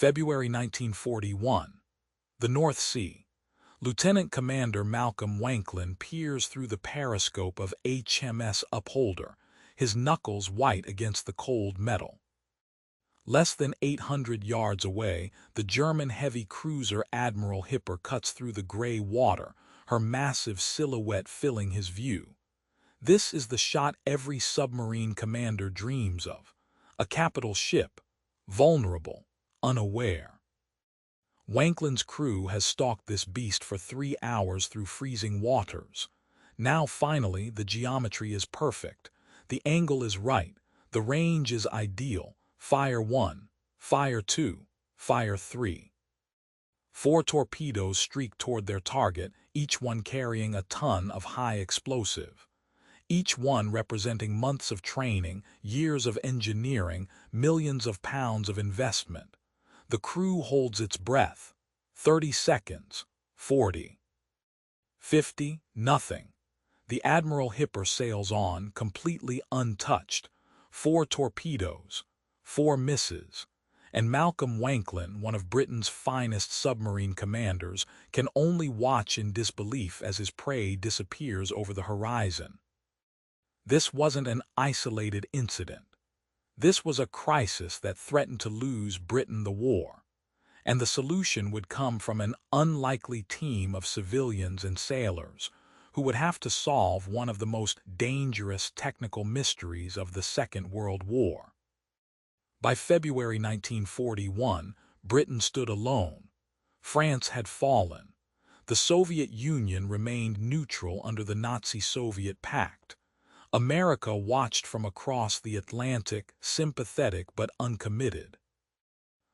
February 1941. The North Sea. Lieutenant Commander Malcolm Wanklyn peers through the periscope of HMS Upholder, his knuckles white against the cold metal. Less than 800 yards away, the German heavy cruiser Admiral Hipper cuts through the gray water, her massive silhouette filling his view. This is the shot every submarine commander dreams of. A capital ship, vulnerable, unaware. Wanklyn's crew has stalked this beast for 3 hours through freezing waters. Now finally the geometry is perfect. The angle is right. The range is ideal. Fire 1, fire 2, fire 3. 4 torpedoes streak toward their target, each one carrying a ton of high explosive. Each one representing months of training, years of engineering, millions of pounds of investment. The crew holds its breath. 30 seconds, 40, 50, nothing. The Admiral Hipper sails on, completely untouched. 4 torpedoes, 4 misses, and Malcolm Wanklyn, one of Britain's finest submarine commanders, can only watch in disbelief as his prey disappears over the horizon. This wasn't an isolated incident. This was a crisis that threatened to lose Britain the war, and the solution would come from an unlikely team of civilians and sailors who would have to solve one of the most dangerous technical mysteries of the Second World War. By February 1941, Britain stood alone. France had fallen. The Soviet Union remained neutral under the Nazi-Soviet pact. America watched from across the Atlantic, sympathetic but uncommitted.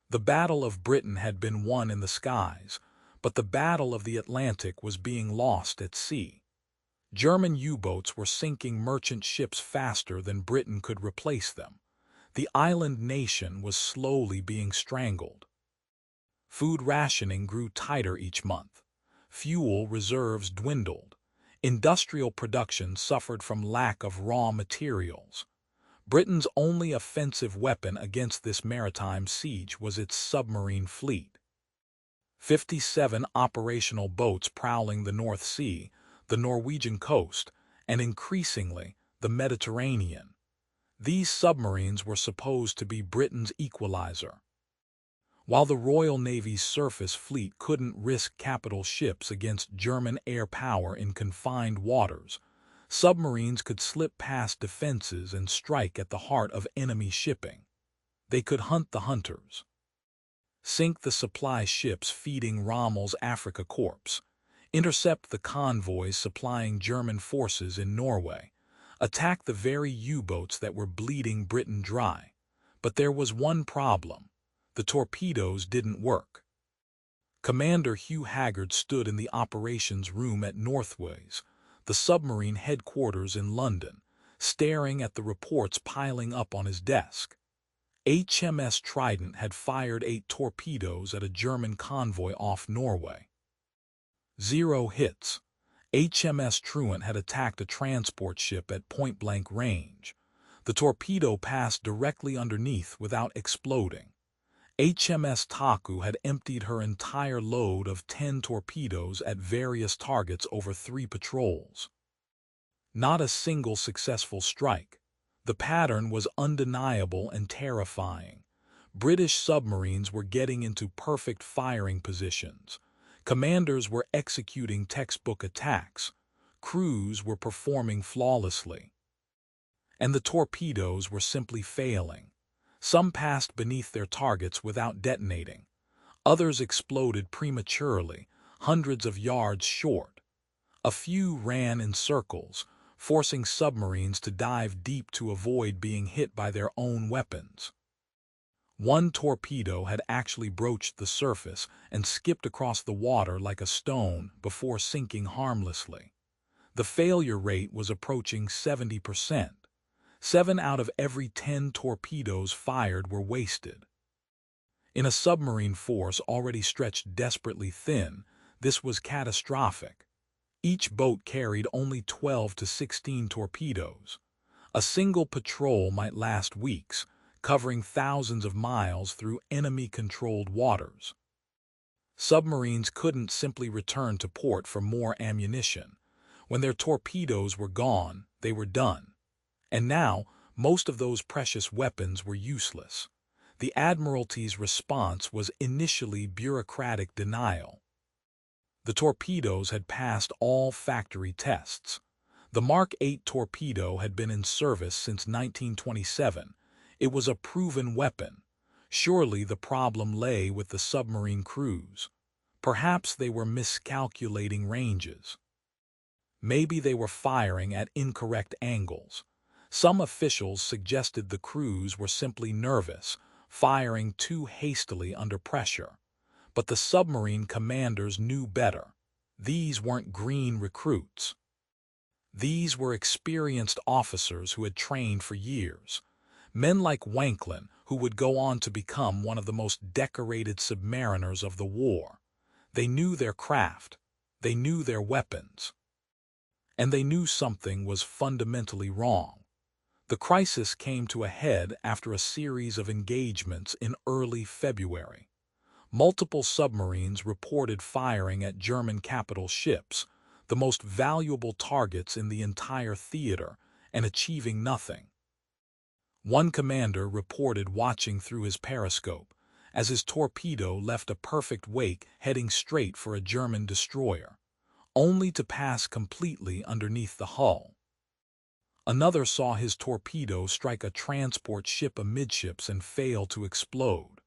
The Battle of Britain had been won in the skies, but the Battle of the Atlantic was being lost at sea. German U-boats were sinking merchant ships faster than Britain could replace them. The island nation was slowly being strangled. Food rationing grew tighter each month. Fuel reserves dwindled. Industrial production suffered from lack of raw materials. Britain's only offensive weapon against this maritime siege was its submarine fleet. 57 operational boats prowling the North Sea, the Norwegian coast, and increasingly the Mediterranean. These submarines were supposed to be Britain's equalizer. While the Royal Navy's surface fleet couldn't risk capital ships against German air power in confined waters, submarines could slip past defenses and strike at the heart of enemy shipping. They could hunt the hunters, sink the supply ships feeding Rommel's Africa Corps, intercept the convoys supplying German forces in Norway, attack the very U-boats that were bleeding Britain dry. But there was one problem. The torpedoes didn't work. Commander Hugh Haggard stood in the operations room at Northways, the submarine headquarters in London, staring at the reports piling up on his desk. HMS Trident had fired 8 torpedoes at a German convoy off Norway. 0 hits. HMS Truant had attacked a transport ship at point-blank range. The torpedo passed directly underneath without exploding. HMS Taku had emptied her entire load of 10 torpedoes at various targets over 3 patrols. Not a single successful strike. The pattern was undeniable and terrifying. British submarines were getting into perfect firing positions. Commanders were executing textbook attacks. Crews were performing flawlessly. And the torpedoes were simply failing. Some passed beneath their targets without detonating. Others exploded prematurely, hundreds of yards short. A few ran in circles, forcing submarines to dive deep to avoid being hit by their own weapons. One torpedo had actually broached the surface and skipped across the water like a stone before sinking harmlessly. The failure rate was approaching 70%. 7 out of every 10 torpedoes fired were wasted. In a submarine force already stretched desperately thin, this was catastrophic. Each boat carried only 12 to 16 torpedoes. A single patrol might last weeks, covering thousands of miles through enemy-controlled waters. Submarines couldn't simply return to port for more ammunition. When their torpedoes were gone, they were done. And now, most of those precious weapons were useless. The Admiralty's response was initially bureaucratic denial. The torpedoes had passed all factory tests. The Mark 8 torpedo had been in service since 1927. It was a proven weapon. Surely the problem lay with the submarine crews. Perhaps they were miscalculating ranges. Maybe they were firing at incorrect angles. Some officials suggested the crews were simply nervous, firing too hastily under pressure. But the submarine commanders knew better. These weren't green recruits. These were experienced officers who had trained for years. Men like Wanklyn, who would go on to become one of the most decorated submariners of the war. They knew their craft. They knew their weapons. And they knew something was fundamentally wrong. The crisis came to a head after a series of engagements in early February. Multiple submarines reported firing at German capital ships, the most valuable targets in the entire theater, and achieving nothing. One commander reported watching through his periscope as his torpedo left a perfect wake heading straight for a German destroyer, only to pass completely underneath the hull. Another saw his torpedo strike a transport ship amidships and fail to explode.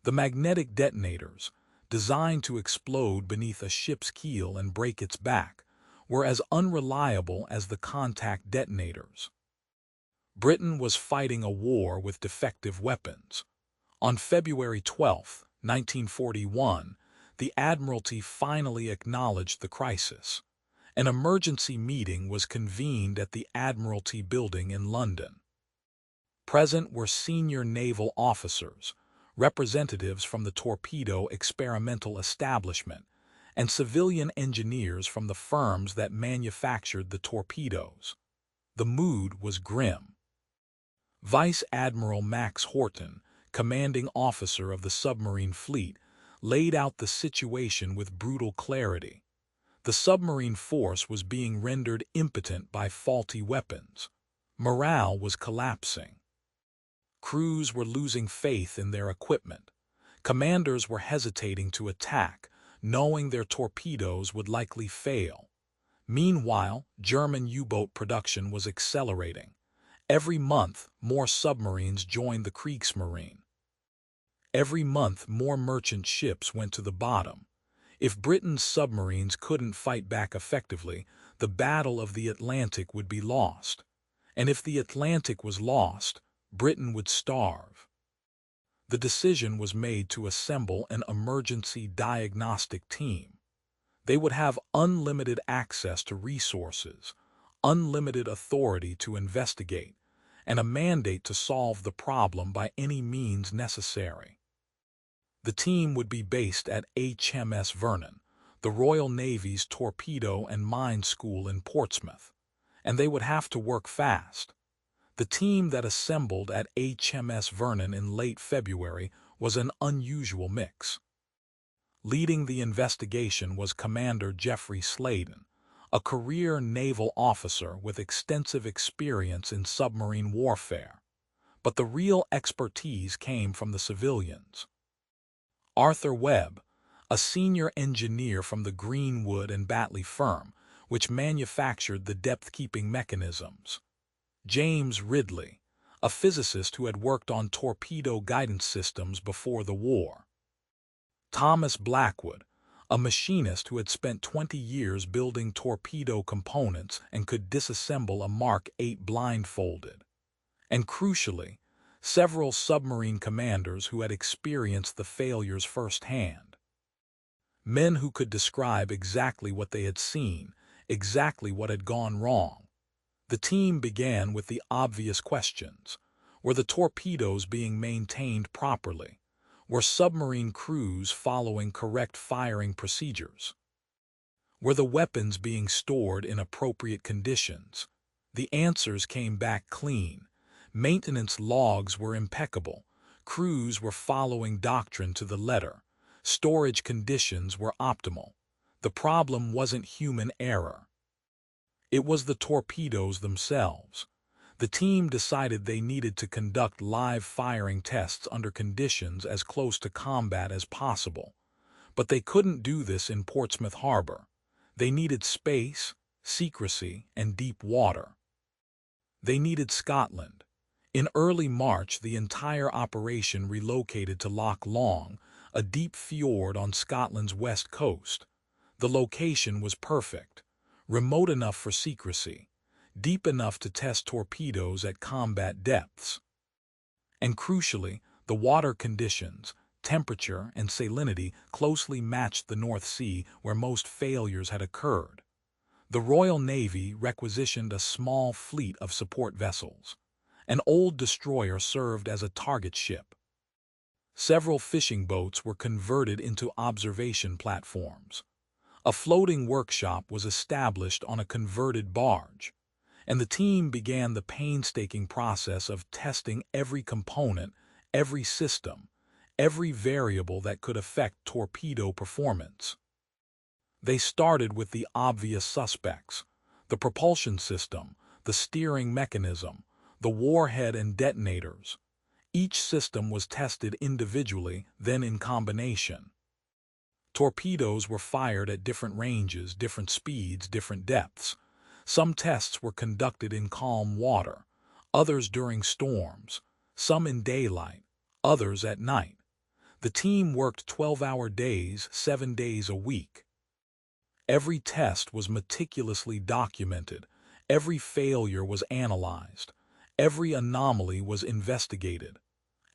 The magnetic detonators, designed to explode beneath a ship's keel and break its back, were as unreliable as the contact detonators. Britain was fighting a war with defective weapons. On February 12, 1941, the Admiralty finally acknowledged the crisis. An emergency meeting was convened at the Admiralty building in London. Present were senior naval officers, representatives from the torpedo experimental establishment, and civilian engineers from the firms that manufactured the torpedoes. The mood was grim. Vice Admiral Max Horton, commanding officer of the submarine fleet, laid out the situation with brutal clarity. The submarine force was being rendered impotent by faulty weapons. Morale was collapsing. Crews were losing faith in their equipment. Commanders were hesitating to attack, knowing their torpedoes would likely fail. Meanwhile, German U-boat production was accelerating. Every month, more submarines joined the Kriegsmarine. Every month, more merchant ships went to the bottom. If Britain's submarines couldn't fight back effectively, the Battle of the Atlantic would be lost. And if the Atlantic was lost, Britain would starve. The decision was made to assemble an emergency diagnostic team. They would have unlimited access to resources, unlimited authority to investigate, and a mandate to solve the problem by any means necessary. The team would be based at HMS Vernon, the Royal Navy's torpedo and mine school in Portsmouth, and they would have to work fast. The team that assembled at HMS Vernon in late February was an unusual mix. Leading the investigation was Commander Geoffrey Sladen, a career naval officer with extensive experience in submarine warfare. But the real expertise came from the civilians. Arthur Webb, a senior engineer from the Greenwood and Batley firm, which manufactured the depth-keeping mechanisms. James Ridley, a physicist who had worked on torpedo guidance systems before the war. Thomas Blackwood, a machinist who had spent 20 years building torpedo components and could disassemble a Mark 8 blindfolded. And crucially, several submarine commanders who had experienced the failures firsthand. Men who could describe exactly what they had seen, exactly what had gone wrong. The team began with the obvious questions. Were the torpedoes being maintained properly? Were submarine crews following correct firing procedures? Were the weapons being stored in appropriate conditions? The answers came back clean. Maintenance logs were impeccable. Crews were following doctrine to the letter. Storage conditions were optimal. The problem wasn't human error. It was the torpedoes themselves. The team decided they needed to conduct live firing tests under conditions as close to combat as possible. But they couldn't do this in Portsmouth Harbor. They needed space, secrecy, and deep water. They needed Scotland. In early March, the entire operation relocated to Loch Long, a deep fjord on Scotland's west coast. The location was perfect, remote enough for secrecy, deep enough to test torpedoes at combat depths. And crucially, the water conditions, temperature, and salinity closely matched the North Sea where most failures had occurred. The Royal Navy requisitioned a small fleet of support vessels. An old destroyer served as a target ship. Several fishing boats were converted into observation platforms. A floating workshop was established on a converted barge, and the team began the painstaking process of testing every component, every system, every variable that could affect torpedo performance. They started with the obvious suspects: the propulsion system, the steering mechanism, the warhead and detonators. Each system was tested individually, then in combination. Torpedoes were fired at different ranges, different speeds, different depths. Some tests were conducted in calm water, others during storms, some in daylight, others at night. The team worked 12-hour days, 7 days a week. Every test was meticulously documented. Every failure was analyzed. Every anomaly was investigated.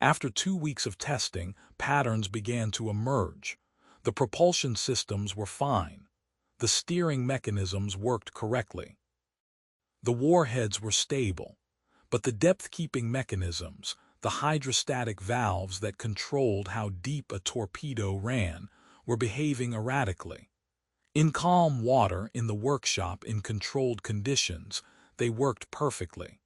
After 2 weeks of testing, patterns began to emerge. The propulsion systems were fine. The steering mechanisms worked correctly. The warheads were stable. But the depth-keeping mechanisms, the hydrostatic valves that controlled how deep a torpedo ran, were behaving erratically. In calm water, in the workshop, in controlled conditions, they worked perfectly.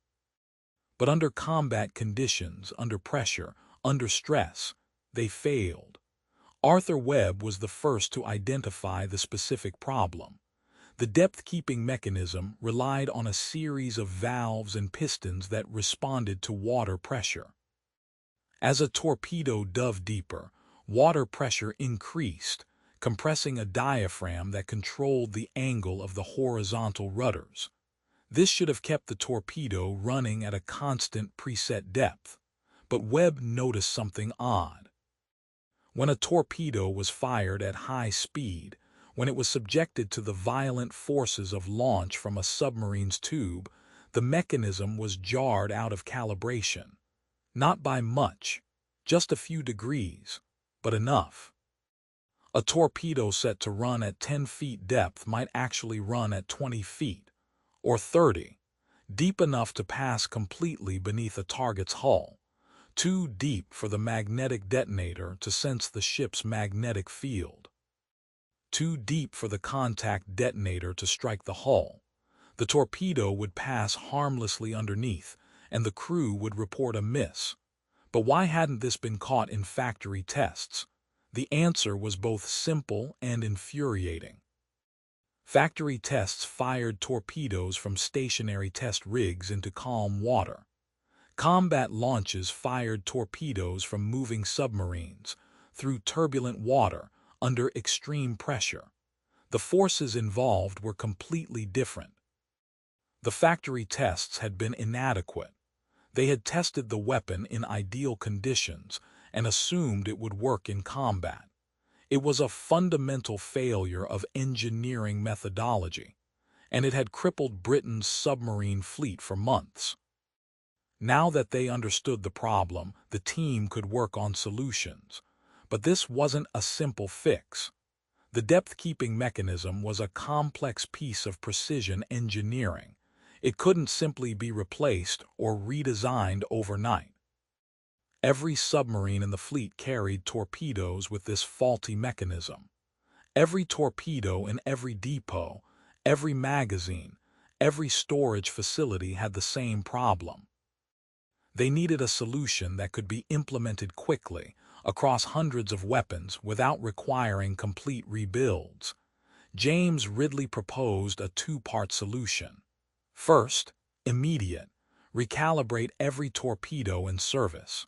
But under combat conditions, under pressure, under stress, they failed. Arthur Webb was the first to identify the specific problem. The depth-keeping mechanism relied on a series of valves and pistons that responded to water pressure. As a torpedo dove deeper, water pressure increased, compressing a diaphragm that controlled the angle of the horizontal rudders. This should have kept the torpedo running at a constant preset depth. But Webb noticed something odd. When a torpedo was fired at high speed, when it was subjected to the violent forces of launch from a submarine's tube, the mechanism was jarred out of calibration. Not by much, just a few degrees, but enough. A torpedo set to run at 10 feet depth might actually run at 20 feet, or 30, deep enough to pass completely beneath a target's hull, too deep for the magnetic detonator to sense the ship's magnetic field, too deep for the contact detonator to strike the hull. The torpedo would pass harmlessly underneath, and the crew would report a miss. But why hadn't this been caught in factory tests? The answer was both simple and infuriating. Factory tests fired torpedoes from stationary test rigs into calm water. Combat launches fired torpedoes from moving submarines, through turbulent water, under extreme pressure. The forces involved were completely different. The factory tests had been inadequate. They had tested the weapon in ideal conditions and assumed it would work in combat. It was a fundamental failure of engineering methodology, and it had crippled Britain's submarine fleet for months. Now that they understood the problem, the team could work on solutions. But this wasn't a simple fix. The depth-keeping mechanism was a complex piece of precision engineering. It couldn't simply be replaced or redesigned overnight. Every submarine in the fleet carried torpedoes with this faulty mechanism. Every torpedo in every depot, every magazine, every storage facility had the same problem. They needed a solution that could be implemented quickly across hundreds of weapons without requiring complete rebuilds. James Ridley proposed a two-part solution. First, immediate, recalibrate every torpedo in service.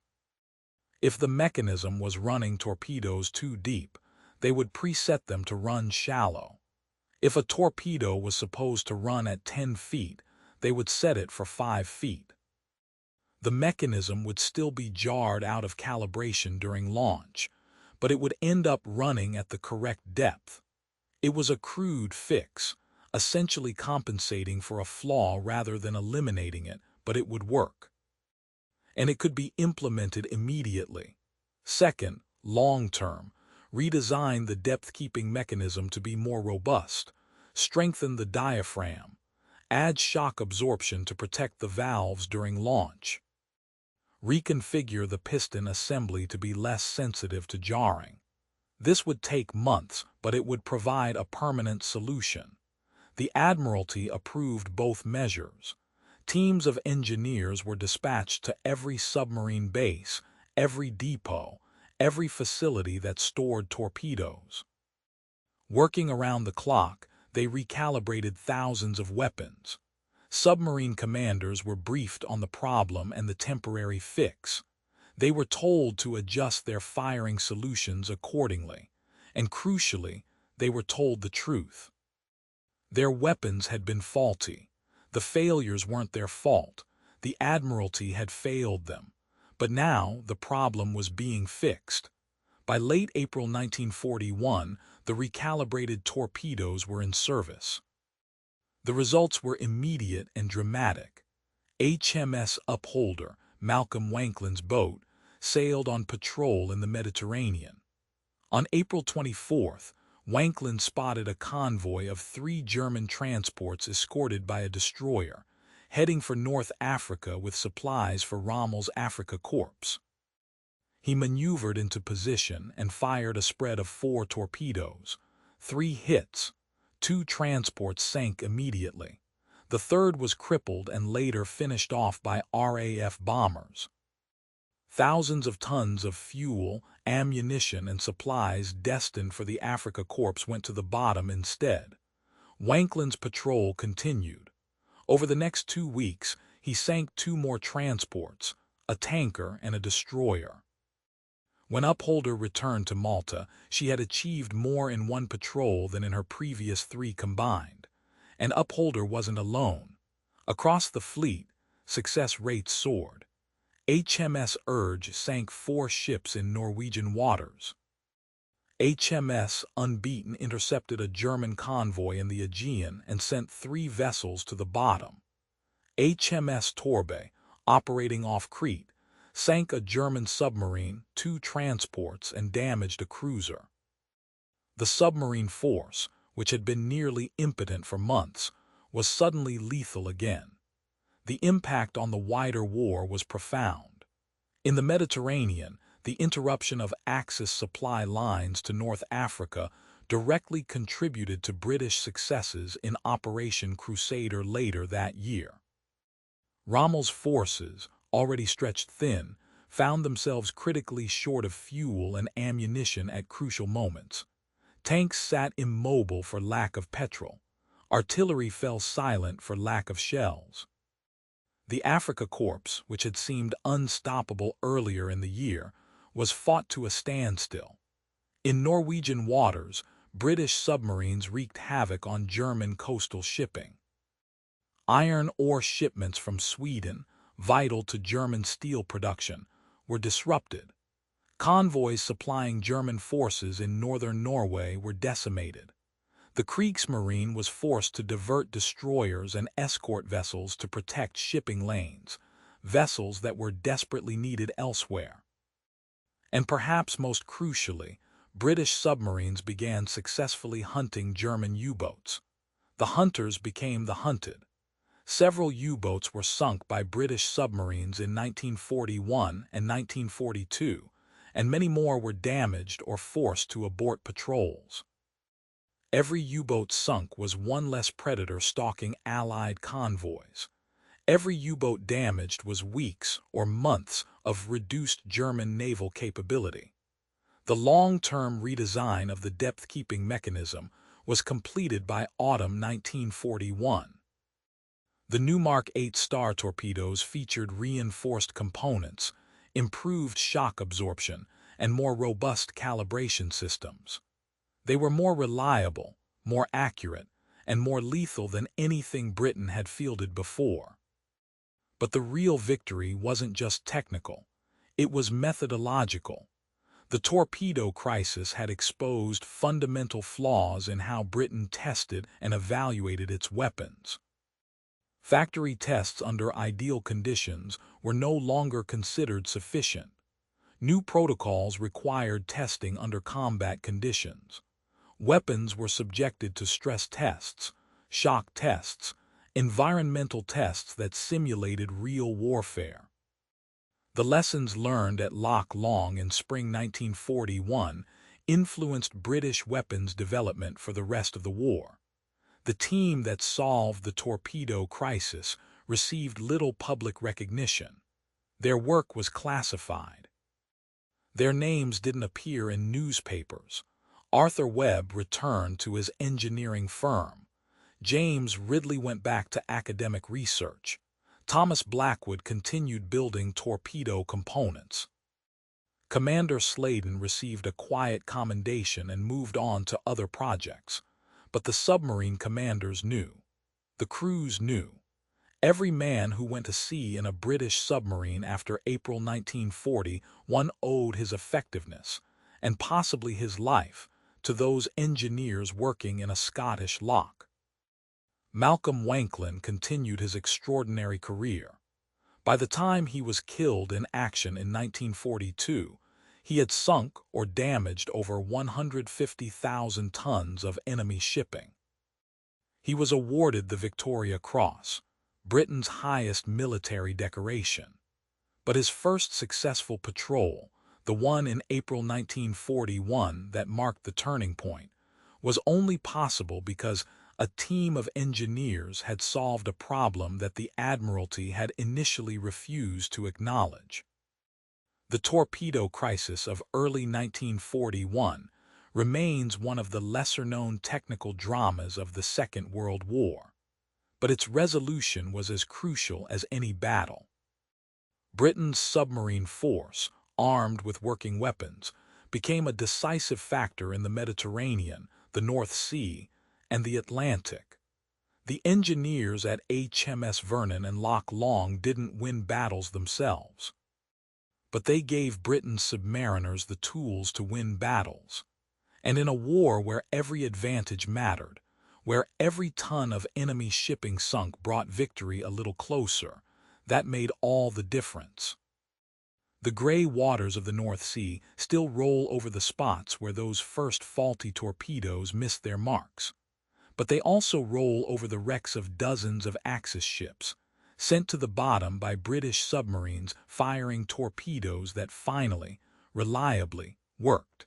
If the mechanism was running torpedoes too deep, they would preset them to run shallow. If a torpedo was supposed to run at 10 feet, they would set it for 5 feet. The mechanism would still be jarred out of calibration during launch, but it would end up running at the correct depth. It was a crude fix, essentially compensating for a flaw rather than eliminating it, but it would work. And it could be implemented immediately. Second, long-term, redesign the depth-keeping mechanism to be more robust, strengthen the diaphragm, add shock absorption to protect the valves during launch. Reconfigure the piston assembly to be less sensitive to jarring. This would take months, but it would provide a permanent solution. The Admiralty approved both measures. Teams of engineers were dispatched to every submarine base, every depot, every facility that stored torpedoes. Working around the clock, they recalibrated thousands of weapons. Submarine commanders were briefed on the problem and the temporary fix. They were told to adjust their firing solutions accordingly, and crucially, they were told the truth. Their weapons had been faulty. The failures weren't their fault. The Admiralty had failed them. But now the problem was being fixed. By late April 1941, the recalibrated torpedoes were in service. The results were immediate and dramatic. HMS Upholder, Malcolm Wanklin's boat, sailed on patrol in the Mediterranean. On April 24th, Wanklin spotted a convoy of 3 German transports escorted by a destroyer, heading for North Africa with supplies for Rommel's Afrika Korps. He maneuvered into position and fired a spread of 4 torpedoes. 3 hits. 2 transports sank immediately. The third was crippled and later finished off by RAF bombers. Thousands of tons of fuel, ammunition, and supplies destined for the Afrika Korps went to the bottom instead. Wanklin's patrol continued. Over the next 2 weeks, he sank 2 more transports, a tanker and a destroyer. When Upholder returned to Malta, she had achieved more in one patrol than in her previous 3 combined. And Upholder wasn't alone. Across the fleet, success rates soared. HMS Urge sank 4 ships in Norwegian waters. HMS Unbeaten intercepted a German convoy in the Aegean and sent 3 vessels to the bottom. HMS Torpedoes, operating off Crete, sank a German submarine, 2 transports, and damaged a cruiser. The submarine force, which had been nearly impotent for months, was suddenly lethal again. The impact on the wider war was profound. In the Mediterranean, the interruption of Axis supply lines to North Africa directly contributed to British successes in Operation Crusader later that year. Rommel's forces, already stretched thin, found themselves critically short of fuel and ammunition at crucial moments. Tanks sat immobile for lack of petrol. Artillery fell silent for lack of shells. The Afrika Korps, which had seemed unstoppable earlier in the year, was fought to a standstill. In Norwegian waters, British submarines wreaked havoc on German coastal shipping. Iron ore shipments from Sweden, vital to German steel production, were disrupted. Convoys supplying German forces in northern Norway were decimated. The Kriegsmarine was forced to divert destroyers and escort vessels to protect shipping lanes, vessels that were desperately needed elsewhere. And perhaps most crucially, British submarines began successfully hunting German U-boats. The hunters became the hunted. Several U-boats were sunk by British submarines in 1941 and 1942, and many more were damaged or forced to abort patrols. Every U-boat sunk was one less predator stalking Allied convoys. Every U-boat damaged was weeks or months of reduced German naval capability. The long-term redesign of the depth-keeping mechanism was completed by autumn 1941. The new Mark 8 Star torpedoes featured reinforced components, improved shock absorption, and more robust calibration systems. They were more reliable, more accurate, and more lethal than anything Britain had fielded before. But the real victory wasn't just technical, it was methodological. The torpedo crisis had exposed fundamental flaws in how Britain tested and evaluated its weapons. Factory tests under ideal conditions were no longer considered sufficient. New protocols required testing under combat conditions. Weapons were subjected to stress tests, shock tests, environmental tests that simulated real warfare. The lessons learned at Loch Long in spring 1941 influenced British weapons development for the rest of the war. The team that solved the torpedo crisis received little public recognition. Their work was classified. Their names didn't appear in newspapers. Arthur Webb returned to his engineering firm. James Ridley went back to academic research. Thomas Blackwood continued building torpedo components. Commander Sladen received a quiet commendation and moved on to other projects. But the submarine commanders knew. The crews knew. Every man who went to sea in a British submarine after April 1941 owed his effectiveness, and possibly his life, to those engineers working in a Scottish loch. Malcolm Wanklyn continued his extraordinary career. By the time he was killed in action in 1942, he had sunk or damaged over 150,000 tons of enemy shipping. He was awarded the Victoria Cross, Britain's highest military decoration. But his first successful patrol, the one in April 1941 that marked the turning point, was only possible because a team of engineers had solved a problem that the Admiralty had initially refused to acknowledge. The torpedo crisis of early 1941 remains one of the lesser-known technical dramas of the Second World War, but its resolution was as crucial as any battle. Britain's submarine force, armed with working weapons, became a decisive factor in the Mediterranean, the North Sea, and the Atlantic. The engineers at HMS Vernon and Loch Long didn't win battles themselves, but they gave Britain's submariners the tools to win battles. And in a war where every advantage mattered, where every ton of enemy shipping sunk brought victory a little closer, that made all the difference. The gray waters of the North Sea still roll over the spots where those first faulty torpedoes missed their marks. But they also roll over the wrecks of dozens of Axis ships, sent to the bottom by British submarines firing torpedoes that finally, reliably, worked.